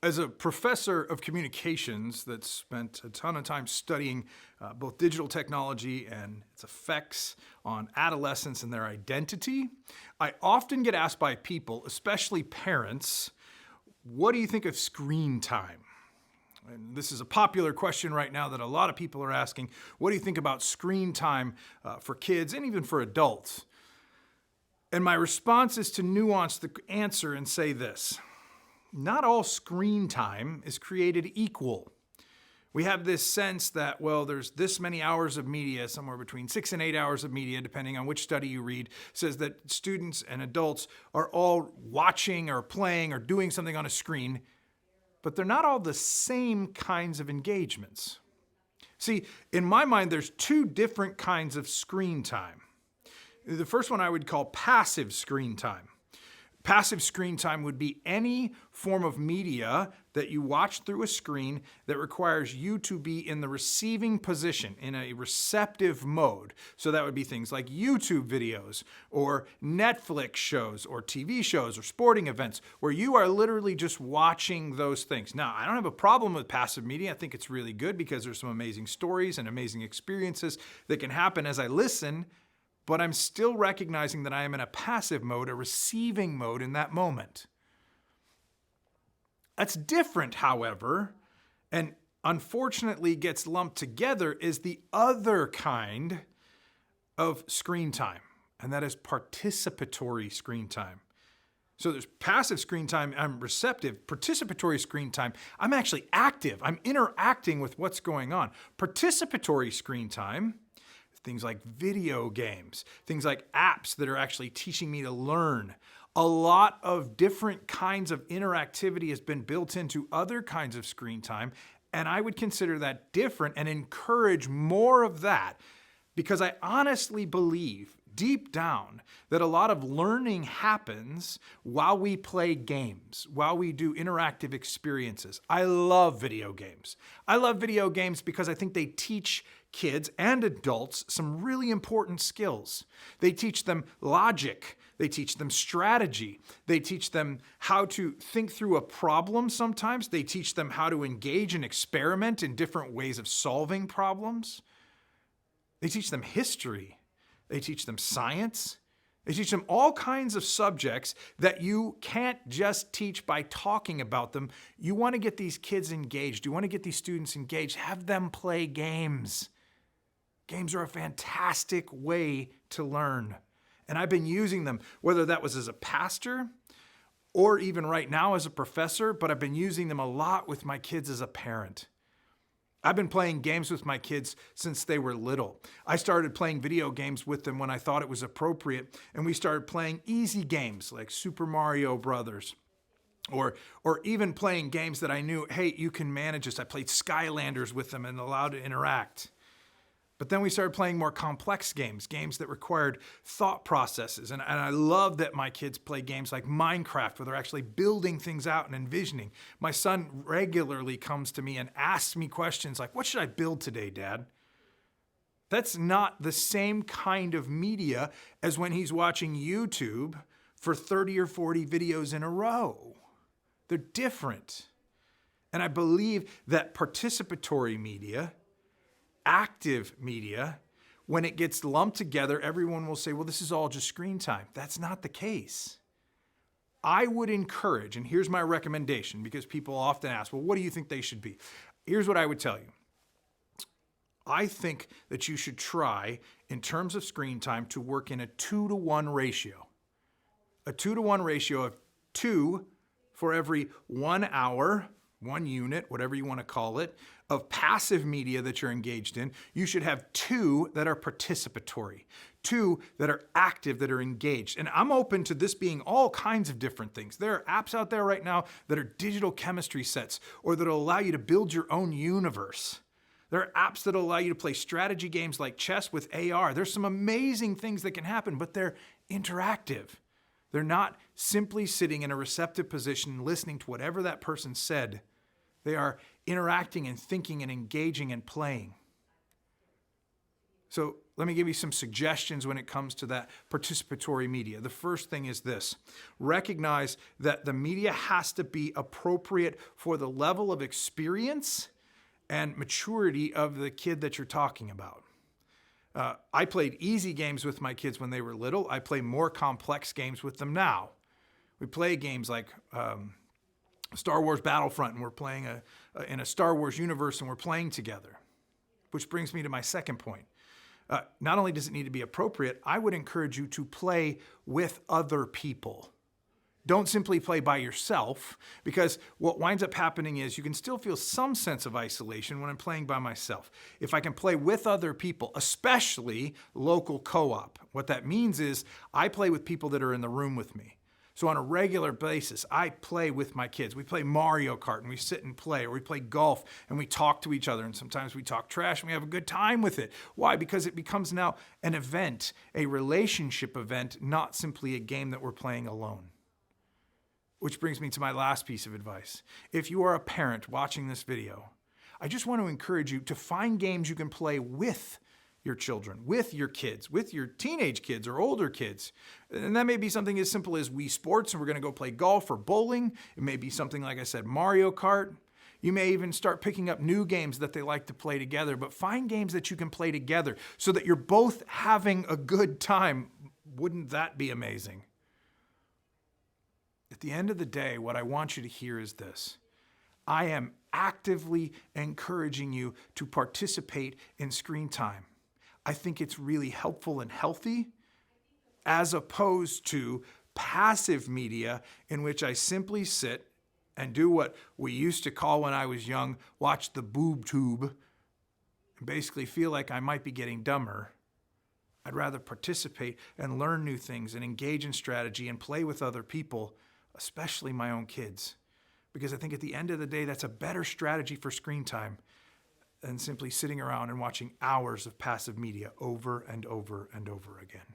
As a professor of communications that spent a ton of time studying both digital technology and its effects on adolescents and their identity, I often get asked by people, especially parents, what do you think of screen time? And this is a popular question right now that a lot of people are asking. What do you think about screen time for kids and even for adults? And my response is to nuance the answer and say this. Not all screen time is created equal. We have this sense that, well, there's this many hours of media, somewhere between 6 and 8 hours of media, depending on which study you read, says that students and adults are all watching or playing or doing something on a screen, but they're not all the same kinds of engagements. See, in my mind, there's two different kinds of screen time. The first one I would call passive screen time. Passive screen time would be any form of media that you watch through a screen that requires you to be in the receiving position, in a receptive mode. So that would be things like YouTube videos or Netflix shows or TV shows or sporting events where you are literally just watching those things. Now, I don't have a problem with passive media. I think it's really good because there's some amazing stories and amazing experiences that can happen as I listen. But I'm still recognizing that I am in a passive mode, a receiving mode in that moment. That's different, however, and unfortunately gets lumped together is the other kind of screen time, and that is participatory screen time. So there's passive screen time, I'm receptive. Participatory screen time, I'm actually active. I'm interacting with what's going on. Participatory screen time, things like video games, things like apps that are actually teaching me to learn. A lot of different kinds of interactivity has been built into other kinds of screen time, and I would consider that different and encourage more of that because I honestly believe deep down that a lot of learning happens while we play games, while we do interactive experiences. I love video games. I love video games because I think they teach kids and adults some really important skills. They teach them logic. They teach them strategy. They teach them how to think through a problem sometimes. They teach them how to engage and experiment in different ways of solving problems. They teach them history. They teach them science. They teach them all kinds of subjects that you can't just teach by talking about them. You want to get these kids engaged. You want to get these students engaged. Have them play games. Games are a fantastic way to learn. And I've been using them, whether that was as a pastor or even right now as a professor, but I've been using them a lot with my kids as a parent. I've been playing games with my kids since they were little. I started playing video games with them when I thought it was appropriate, and we started playing easy games like Super Mario Brothers, or even playing games that I knew, hey, you can manage this. I played Skylanders with them and allowed to interact. But then we started playing more complex games that required thought processes. And I love that my kids play games like Minecraft, where they're actually building things out and envisioning. My son regularly comes to me and asks me questions like, what should I build today, Dad? That's not the same kind of media as when he's watching YouTube for 30 or 40 videos in a row. They're different. And I believe that participatory media, active media, when it gets lumped together, everyone will say, well, this is all just screen time. That's not the case. I would encourage, and here's my recommendation, because people often ask, well, what do you think they should be? Here's what I would tell you. I think that you should try, in terms of screen time, to work in a 2-to-1 ratio. A 2-to-1 ratio of 2 for every 1 hour, 1 unit, whatever you want to call it, of passive media that you're engaged in. You should have 2 that are participatory, 2 that are active, that are engaged. And I'm open to this being all kinds of different things. There are apps out there right now that are digital chemistry sets, or that will allow you to build your own universe. There are apps that will allow you to play strategy games like chess with AR. There's some amazing things that can happen, but they're interactive. They're not simply sitting in a receptive position listening to whatever that person said. They are interacting and thinking and engaging and playing. So let me give you some suggestions when it comes to that participatory media. The first thing is this: recognize that the media has to be appropriate for the level of experience and maturity of the kid that you're talking about. I played easy games with my kids when they were little. I play more complex games with them now. We play games like Star Wars Battlefront, and we're playing in a Star Wars universe, and we're playing together. Which brings me to my second point. Not only does it need to be appropriate, I would encourage you to play with other people. Don't simply play by yourself, because what winds up happening is you can still feel some sense of isolation when I'm playing by myself. If I can play with other people, especially local co-op, what that means is I play with people that are in the room with me. So on a regular basis, I play with my kids. We play Mario Kart and we sit and play, or we play golf and we talk to each other, and sometimes we talk trash and we have a good time with it. Why? Because it becomes now an event, a relationship event, not simply a game that we're playing alone. Which brings me to my last piece of advice. If you are a parent watching this video, I just want to encourage you to find games you can play with your children, with your kids, with your teenage kids or older kids. And that may be something as simple as Wii Sports, and we're going to go play golf or bowling. It may be something, like I said, Mario Kart. You may even start picking up new games that they like to play together, but find games that you can play together so that you're both having a good time. Wouldn't that be amazing? At the end of the day, what I want you to hear is this: I am actively encouraging you to participate in screen time. I think it's really helpful and healthy, as opposed to passive media in which I simply sit and do what we used to call when I was young, watch the boob tube, and basically feel like I might be getting dumber. I'd rather participate and learn new things and engage in strategy and play with other people, especially my own kids. Because I think at the end of the day, that's a better strategy for screen time than simply sitting around and watching hours of passive media over and over and over again.